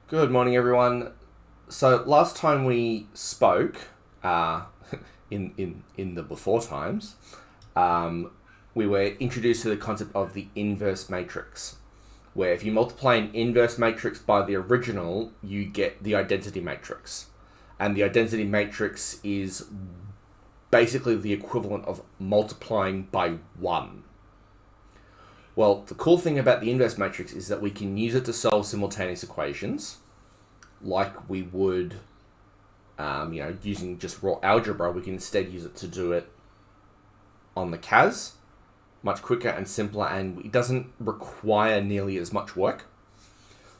Good morning, everyone. So last time we spoke, in the before times, we were introduced to the concept of the inverse matrix, where if you multiply an inverse matrix by the original, you get the identity matrix, and the identity matrix is basically the equivalent of multiplying by 1. Well, the cool thing about the inverse matrix is that we can use it to solve simultaneous equations, like we would, using just raw algebra. We can instead use it to do it on the CAS, much quicker and simpler, and it doesn't require nearly as much work.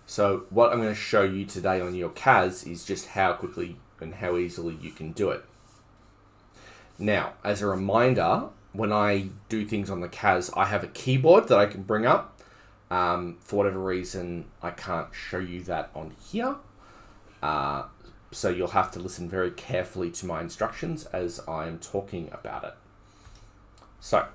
So what I'm going to show you today on your CAS is just how quickly and how easily you can do it. Now, as a reminder, when I do things on the CAS, I have a keyboard that I can bring up. For whatever reason, I can't show you that on here. So you'll have to listen very carefully to my instructions as I'm talking about it. So,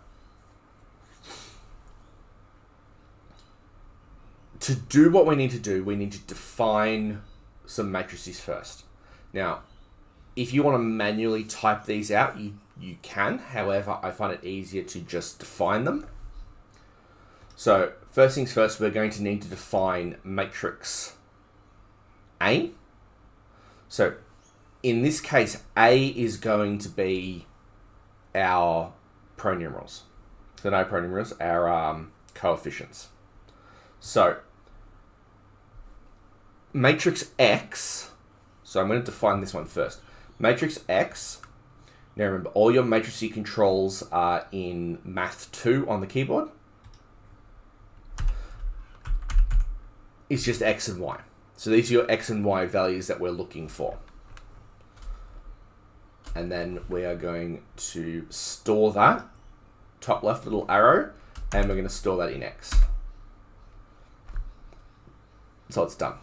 to do what we need to do, we need to define some matrices first. Now, if you want to manually type these out, you can. However, I find it easier to just define them. So, first things first, we're going to need to define matrix A. So, in this case, A is going to be our pronumerals. So, no pronumerals, our coefficients. So, matrix X, so I'm going to define this one first. Matrix X, now remember, all your matrices controls are in Math 2 on the keyboard. It's just X and Y. So these are your X and Y values that we're looking for. And then we are going to store that, top left little arrow, and we're going to store that in X. So it's done.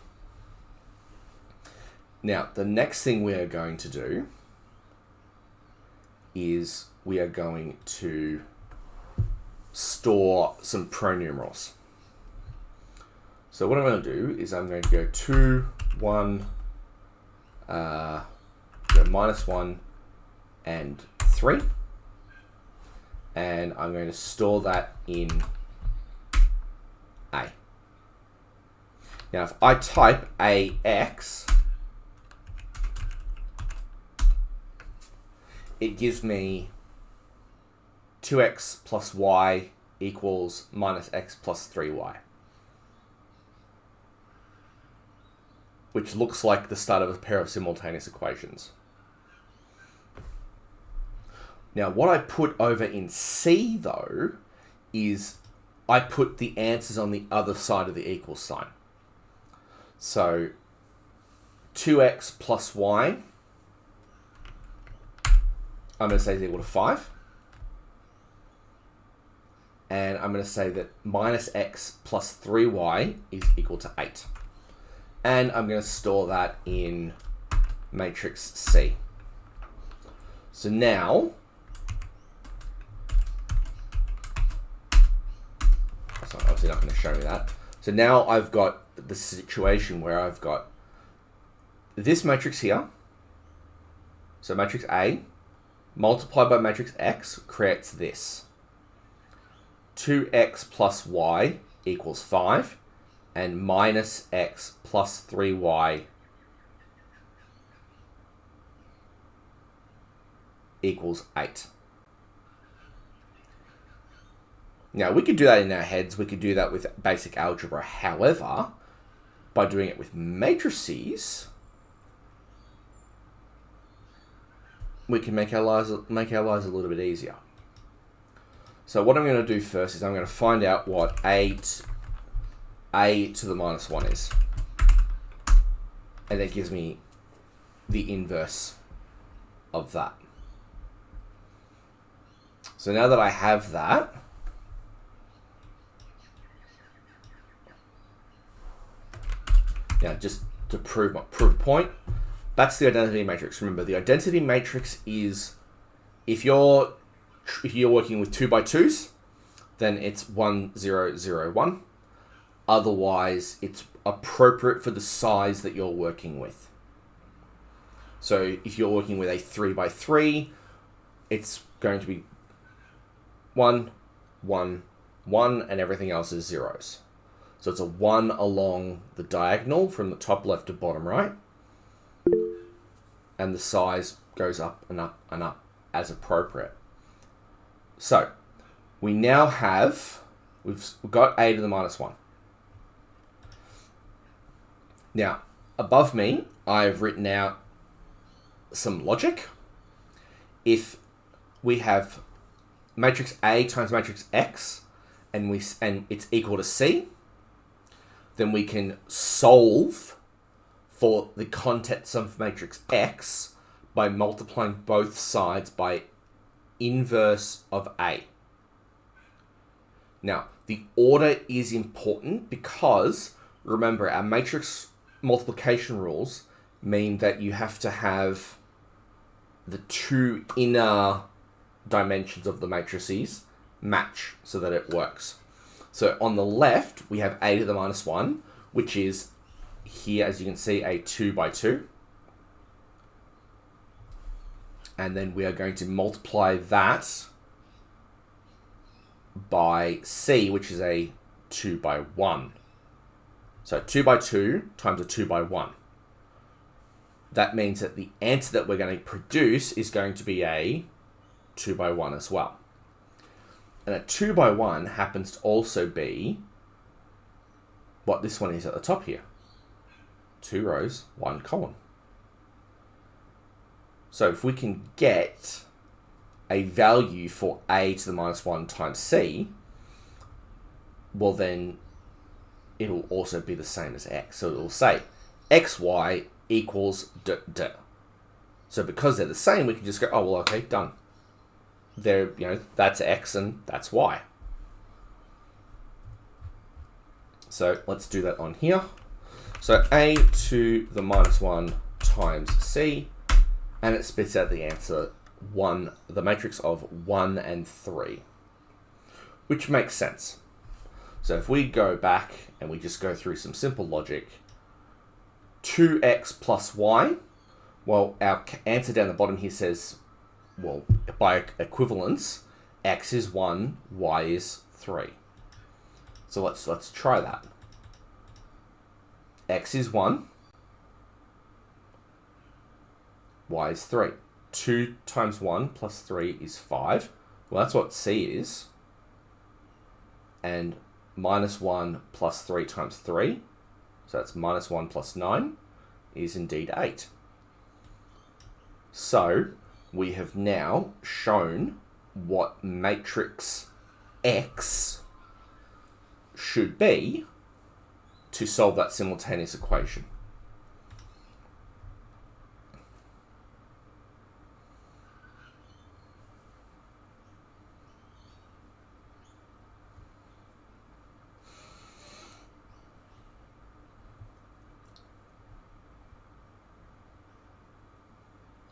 Now, the next thing we are going to do is we are going to store some pronumerals. So what I'm going to do is I'm going to go 2, 1, go -1, and 3. And I'm going to store that in A. Now, if I type AX, it gives me 2x plus y equals minus x plus 3y. Which looks like the start of a pair of simultaneous equations. Now, what I put over in C, though, is I put the answers on the other side of the equal sign. So, 2x plus y, I'm going to say is equal to 5. And I'm going to say that minus x plus 3y is equal to 8. And I'm going to store that in matrix C. So now, so I'm obviously not going to show you that. So now I've got the situation where I've got this matrix here. So matrix A multiplied by matrix X creates this. 2x plus y equals 5. And minus x plus 3y equals 8. Now, we could do that in our heads. We could do that with basic algebra. However, by doing it with matrices, we can make our lives a little bit easier. So what I'm going to do first is I'm going to find out what a to the minus 1 is. And that gives me the inverse of that. So now that I have that, now just to prove my point, that's the identity matrix. Remember, the identity matrix is if you're working with 2 by 2s, then it's 1, 0, 0, 1. Otherwise, it's appropriate for the size that you're working with. So if you're working with a 3x3, it's going to be 1, 1, 1, and everything else is zeros. So it's a 1 along the diagonal from the top left to bottom right. And the size goes up and up and up as appropriate. So we now have, we've got a to the minus 1. Now, above me, I've written out some logic. If we have matrix A times matrix X and it's equal to C, then we can solve for the contents of matrix X by multiplying both sides by inverse of A. Now, the order is important because, remember, our matrix multiplication rules mean that you have to have the two inner dimensions of the matrices match so that it works. So on the left, we have a to the minus 1, which is here, as you can see, a 2x2. And then we are going to multiply that by C, which is a 2x1. So 2x2 times a 2x1. That means that the answer that we're going to produce is going to be a 2x1 as well. And a 2x1 happens to also be what this one is at the top here. 2 rows, 1 column. So if we can get a value for a to the minus 1 times c, well then it'll also be the same as x. So it'll say xy equals d. So because they're the same, we can just go, oh, well, okay, done. They're, that's x and that's y. So let's do that on here. So a to the minus 1 times c, and it spits out the answer 1, the matrix of 1 and 3, which makes sense. So if we go back and we just go through some simple logic, 2x plus y, well, our answer down the bottom here says, well, by equivalence, x is 1, y is 3. So let's try that. X is 1, y is 3. 2 times 1 plus 3 is 5. Well, that's what c is. And minus 1 plus 3 times 3, so that's minus 1 plus 9, is indeed 8. So we have now shown what matrix X should be to solve that simultaneous equation.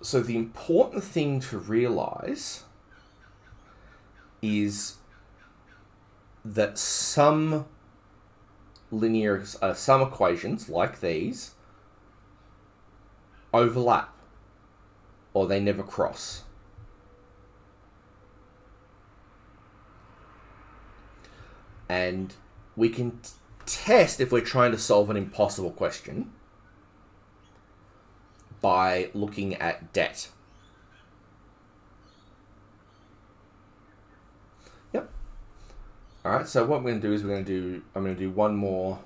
So the important thing to realize is that some some equations like these overlap or they never cross. And we can test if we're trying to solve an impossible question by looking at debt. Yep. All right, so what we're going to do is I'm going to do one more,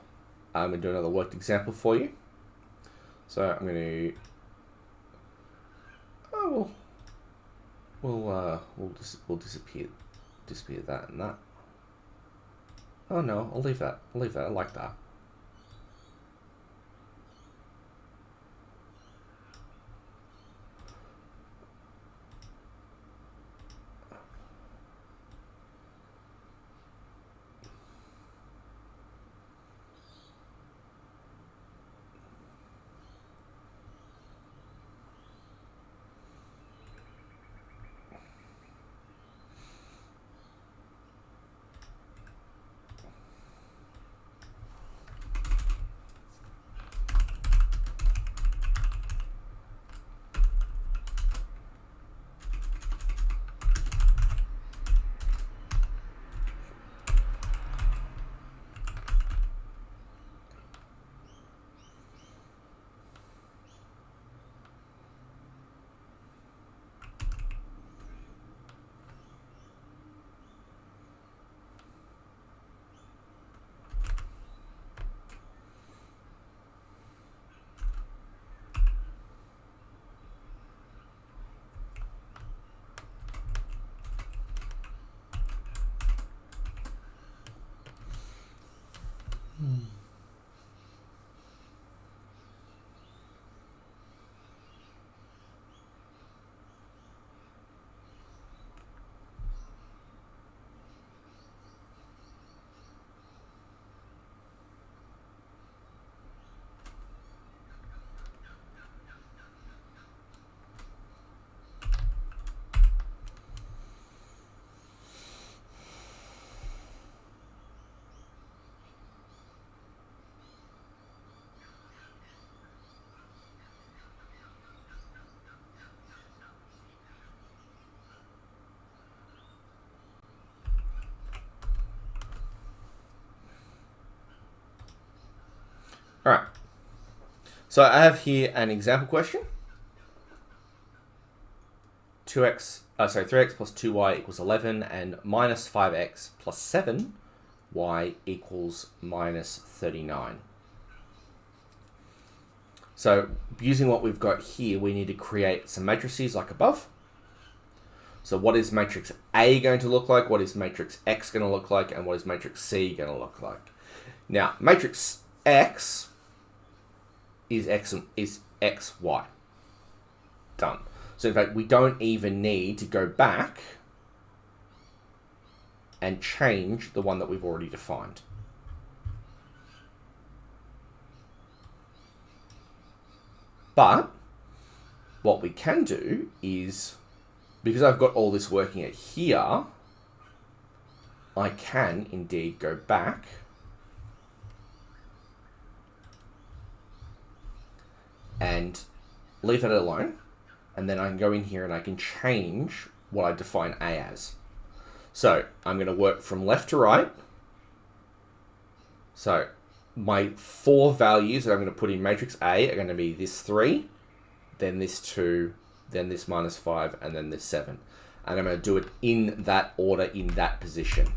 I'm going to do another worked example for you. So I'm going to, we'll disappear that and that. Oh no, I'll leave that. I like that. All right. So I have here an example question. 3x plus 2y equals 11, and minus 5x plus 7y equals minus 39. So using what we've got here, we need to create some matrices like above. So what is matrix A going to look like? What is matrix X going to look like? And what is matrix C going to look like? Now, matrix X is X, Y. Done. So in fact, we don't even need to go back and change the one that we've already defined. But what we can do is, because I've got all this working at here, I can indeed go back and leave it alone. And then I can go in here and I can change what I define A as. So I'm going to work from left to right. So my 4 values that I'm going to put in matrix A are going to be this 3, then this 2, then this minus 5, and then this 7. And I'm going to do it in that order, in that position.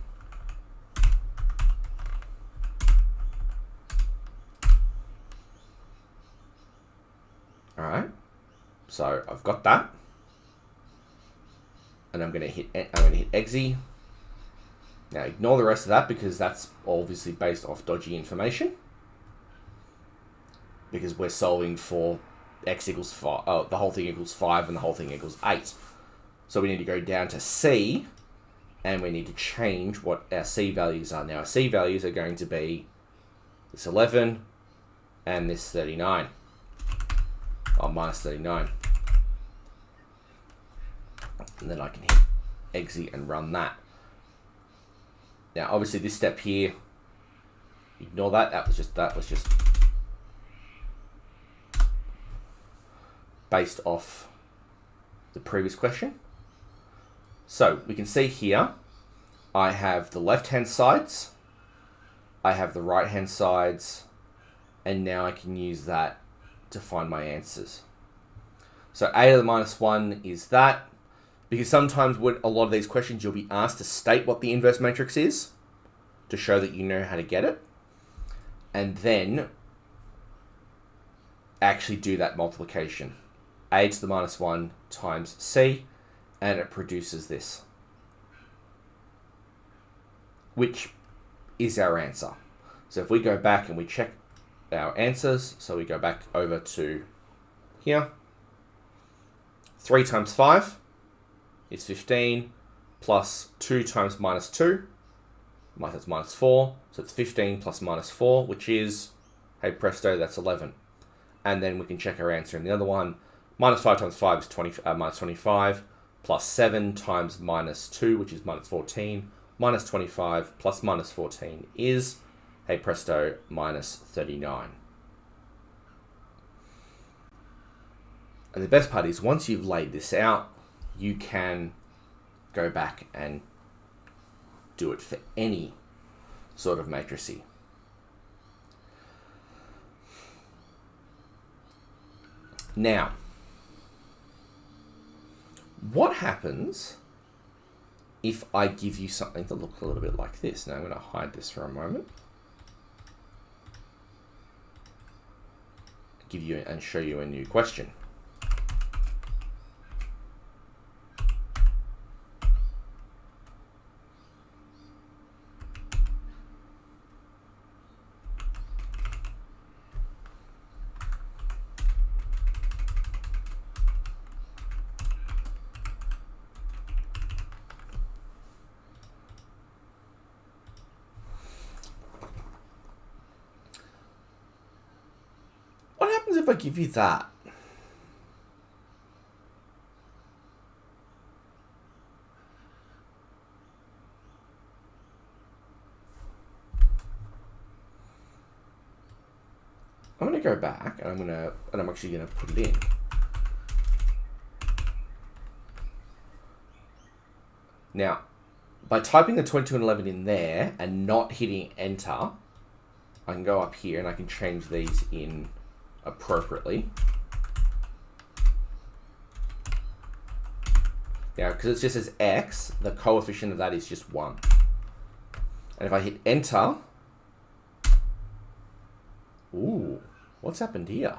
All right. So I've got that, and I'm going to hit exe. Now ignore the rest of that because that's obviously based off dodgy information. Because we're solving for x equals 5, the whole thing equals 5, and the whole thing equals 8. So we need to go down to C, and we need to change what our C values are. Now our C values are going to be this 11 and this 39. Oh, minus 39. And then I can hit exit and run that. Now, obviously, this step here, ignore that. That was just based off the previous question. So we can see here, I have the left-hand sides, I have the right-hand sides, and now I can use that to find my answers. So a to the minus 1 is that, because sometimes with a lot of these questions, you'll be asked to state what the inverse matrix is to show that you know how to get it, and then actually do that multiplication. A to the minus 1 times C, and it produces this, which is our answer. So if we go back and we check our answers, so we go back over to here, 3 times 5 is 15, plus 2 times minus 2, that's minus 4, so it's 15 plus minus 4, which is, hey presto, that's 11. And then we can check our answer in the other one. Minus 5 times 5 is minus 25, plus 7 times minus 2, which is minus 14, minus 25 plus minus 14 is, hey presto, minus 39. And the best part is, once you've laid this out, you can go back and do it for any sort of matrice. Now, what happens if I give you something that looks a little bit like this? Now I'm going to hide this for a moment. Give you and show you a new question. What happens if I give you that? I'm going to go back and I'm actually going to put it in. Now, by typing the 22 and 11 in there and not hitting enter, I can go up here and I can change these in appropriately. Now, because it just says x, the coefficient of that is just 1. And if I hit enter, ooh, what's happened here?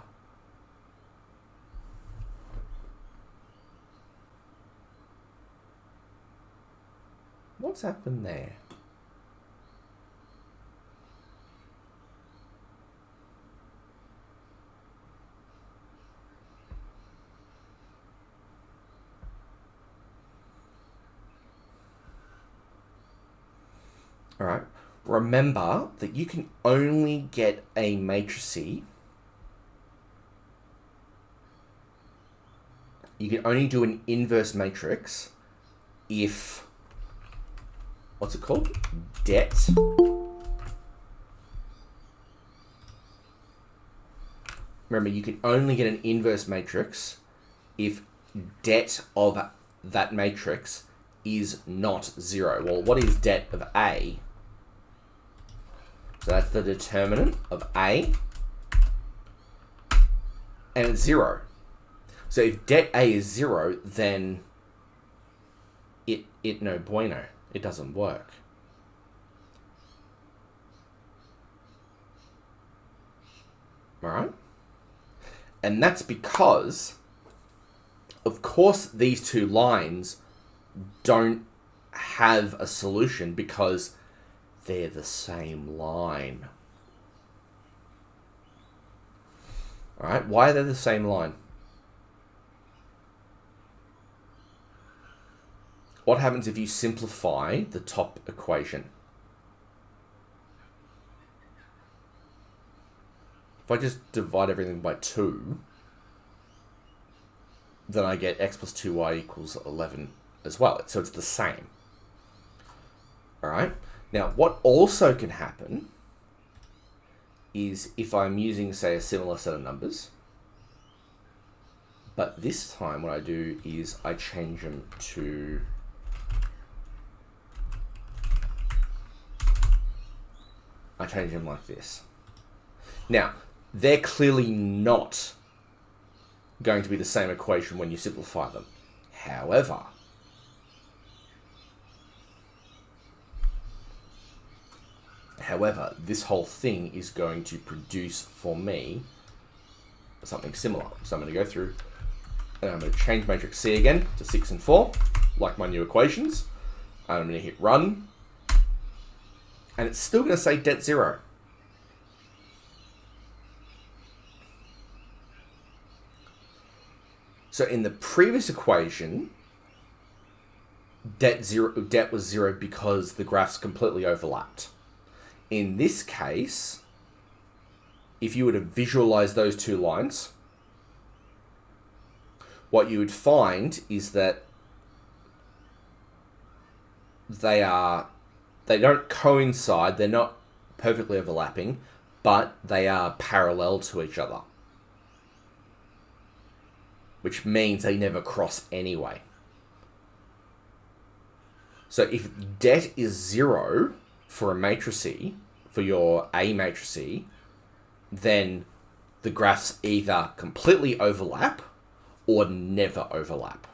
What's happened there? All right. Remember that you can only get a matrix. You can only do an inverse matrix if, what's it called? Det. Remember, you can only get an inverse matrix if det of that matrix is not 0. Well, what is det of A? So that's the determinant of A, and it's 0. So if det A is 0, then it no bueno. It doesn't work. All right? And that's because, of course, these two lines don't have a solution because they're the same line. All right, why are they the same line? What happens if you simplify the top equation? If I just divide everything by 2, then I get x plus 2y equals 11 as well. So it's the same. All right. Now, what also can happen is if I'm using, say, a similar set of numbers, but this time what I do is I change them to like this. Now, they're clearly not going to be the same equation when you simplify them. However, this whole thing is going to produce for me something similar. So I'm going to go through and I'm going to change matrix C again to 6 and 4, like my new equations. And I'm going to hit run. And it's still going to say det 0. So in the previous equation, det was 0 because the graphs completely overlapped. In this case, if you were to visualize those two lines, what you would find is that they don't coincide, they're not perfectly overlapping, but they are parallel to each other, which means they never cross anyway. So if det is 0 for a matrix, for your A matrix, then the graphs either completely overlap or never overlap,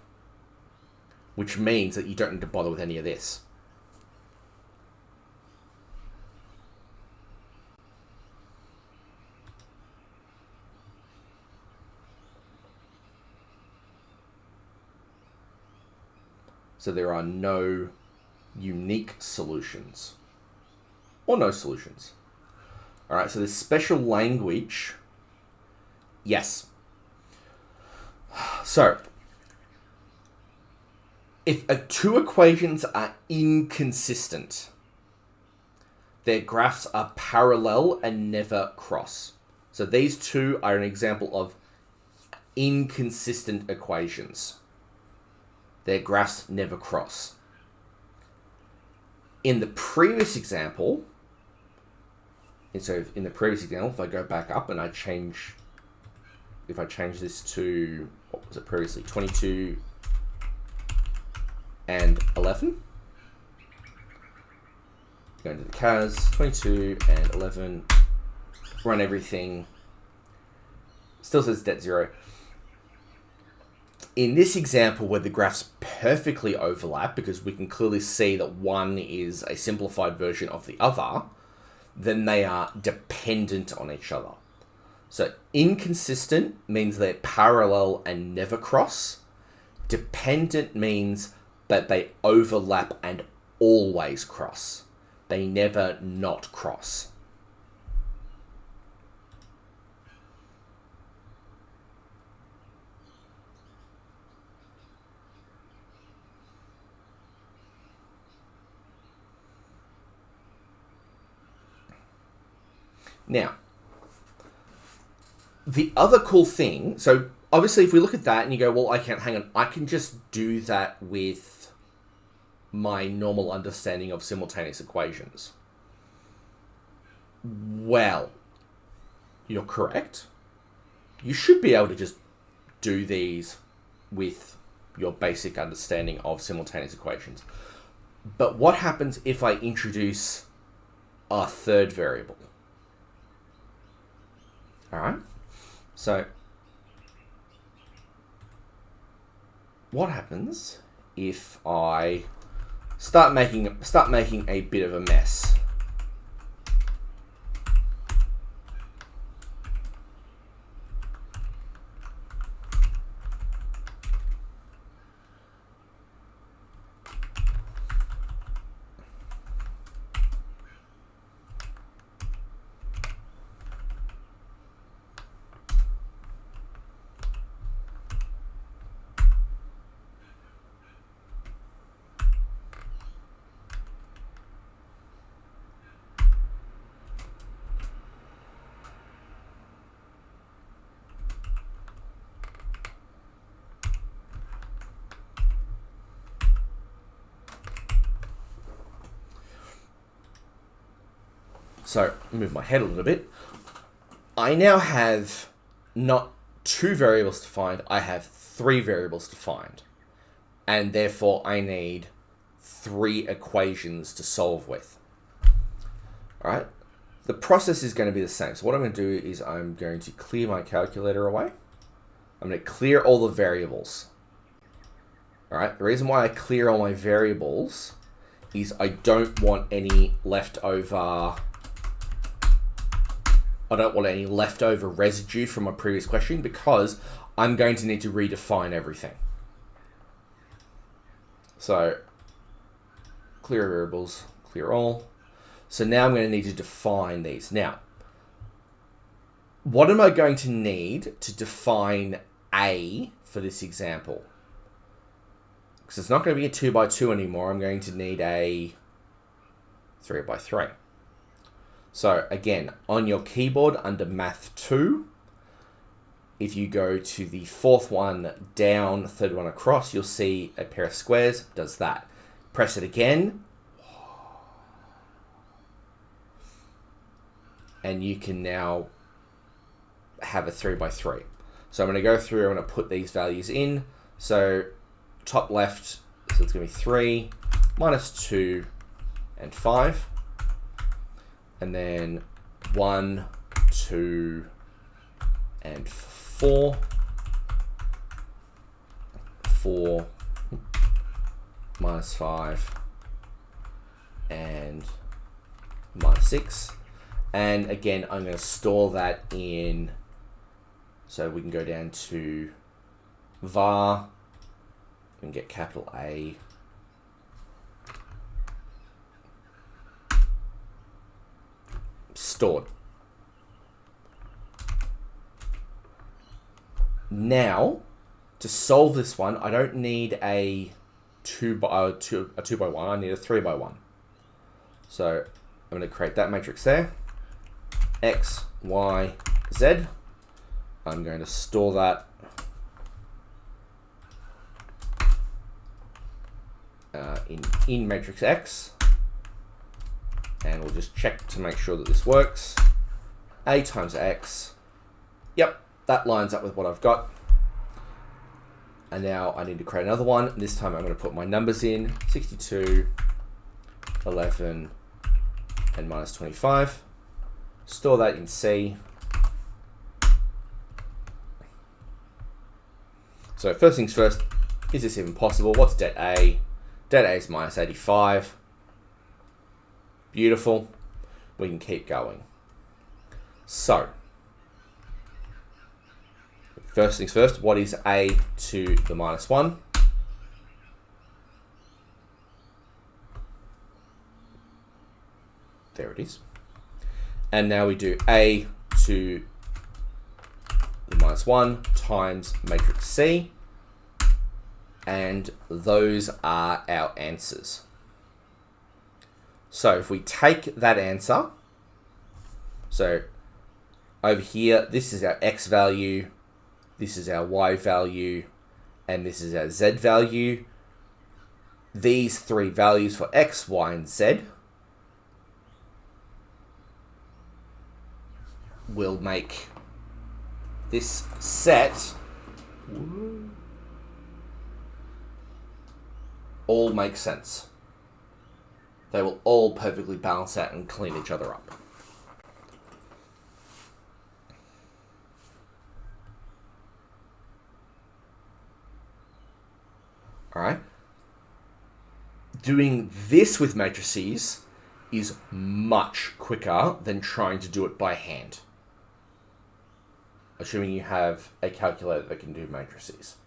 which means that you don't need to bother with any of this. So there are no unique solutions or no solutions. All right, so this special language, yes. So if two equations are inconsistent, their graphs are parallel and never cross. So these two are an example of inconsistent equations. Their graphs never cross. In the previous example, if I go back up and if I change this to, what was it previously, 22 and 11, go into the CAS, 22 and 11, run everything. Still says det 0. In this example where the graphs perfectly overlap, because we can clearly see that one is a simplified version of the other, then they are dependent on each other. So inconsistent means they're parallel and never cross. Dependent means that they overlap and always cross. They never not cross. Now, the other cool thing, so obviously if we look at that and you go, well, hang on, I can just do that with my normal understanding of simultaneous equations. Well, you're correct. You should be able to just do these with your basic understanding of simultaneous equations. But what happens if I introduce a third variable? All right. So what happens if I start making a bit of a mess? So, move my head a little bit. I now have not 2 variables to find, I have 3 variables to find. And therefore I need 3 equations to solve with. Alright, the process is going to be the same. So what I'm going to do is I'm going to clear my calculator away. I'm going to clear all the variables. Alright, the reason why I clear all my variables is I don't want any leftover residue from my previous question, because I'm going to need to redefine everything. So, clear variables, clear all. So now I'm going to need to define these. Now, what am I going to need to define A for this example? Because it's not going to be a 2 by 2 anymore. I'm going to need a 3 by 3. So again, on your keyboard under Math 2, if you go to the 4th one down, 3rd one across, you'll see a pair of squares, does that. Press it again, and you can now have a 3 by 3. So I'm going to go through, I'm going to put these values in. So top left, so it's going to be 3, minus 2, and 5. And then 1, 2, and 4. 4, minus 5, and minus 6. And again, I'm going to store that in, so we can go down to var, and get capital A, stored. Now, to solve this one, I don't need a 2 by 1, I need a 3 by 1. So I'm going to create that matrix there. X, Y, Z. I'm going to store that in matrix X. And we'll just check to make sure that this works. A times X. Yep, that lines up with what I've got. And now I need to create another one. This time I'm going to put my numbers in. 62, 11, and minus 25. Store that in C. So first things first, is this even possible? What's det A? Det A is minus 85. Beautiful. We can keep going. So, first things first, what is A to the minus 1? There it is. And now we do A to the minus 1 times matrix C. And those are our answers. So if we take that answer, so over here, this is our X value, this is our Y value, and this is our Z value. These three values for X, Y, and Z will make this set all make sense. They will all perfectly balance out and clean each other up. All right. Doing this with matrices is much quicker than trying to do it by hand. Assuming you have a calculator that can do matrices.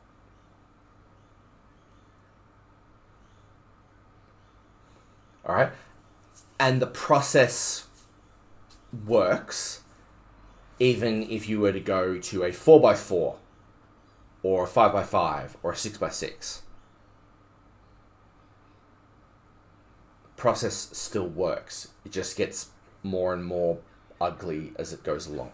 All right. And the process works even if you were to go to a 4x4 or a 5x5 or a 6x6. Process still works. It just gets more and more ugly as it goes along.